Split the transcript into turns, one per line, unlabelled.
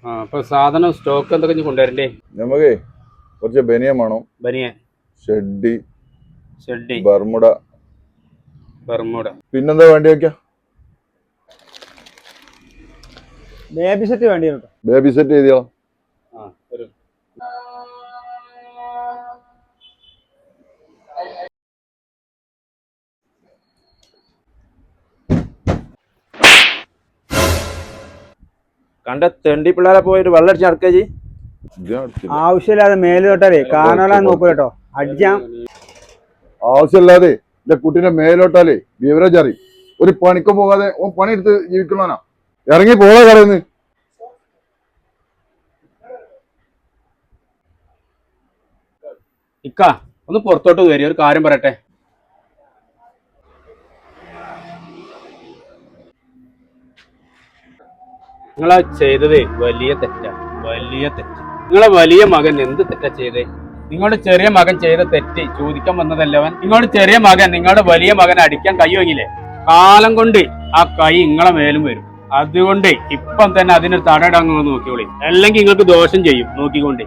അപ്പൊ സാധനം സ്റ്റോക്ക് എന്തൊക്കെ കൊണ്ടുവരണ്ടേ?
നമുക്ക് കുറച്ച് ബനിയൻ വേണം.
ബനിയൻ,
ഷെഡ്ഡി,
ബർമുഡ.
പിന്നെന്താ വേണ്ടി വെക്ക?
ബേബി സെറ്റ് വേണ്ടി വരും.
ബേബി സെറ്റ് ചെയ്തോ?
കണ്ട തെണ്ടി പിള്ളേരെ പോയിട്ട് വെള്ളടിച്ച് നടക്കജി.
ആവശ്യമില്ലാതെ മേല് തൊട്ടാലേ കാണാൻ നോക്കൂ കേട്ടോ. അടിച്ചാം
ആവശ്യമില്ലാതെ എന്റെ കുട്ടീന്റെ മേലോട്ടാലേ വിവരം അറിയും. ഒരു പണിക്കും പോകാതെ പണിയെടുത്ത് ജീവിക്കണോനാ. ഇറങ്ങി പോകാ കടന്ന്.
ഇക്ക ഒന്ന് പുറത്തോട്ട് വരി, ഒരു കാര്യം പറയട്ടെ. നിങ്ങളാ ചെയ്തത് വലിയ തെറ്റാ, വലിയ തെറ്റ്. നിങ്ങളെ വലിയ മകൻ എന്ത് തെറ്റാ ചെയ്തേ? നിങ്ങളുടെ ചെറിയ മകൻ ചെയ്ത തെറ്റ് ചോദിക്കാൻ വന്നതല്ലവൻ. നിങ്ങളുടെ ചെറിയ മകൻ നിങ്ങളുടെ വലിയ മകൻ അടിക്കാൻ കൈ വാങ്ങിയില്ലേ? കാലം കൊണ്ട് ആ കൈ നിങ്ങളെ മേലും വരും. അതുകൊണ്ട് ഇപ്പം തന്നെ അതിനൊരു തടയിടാൻ നോക്കിക്കോളി, അല്ലെങ്കിൽ നിങ്ങൾക്ക് ദോഷം ചെയ്യും. നോക്കിക്കൊണ്ട്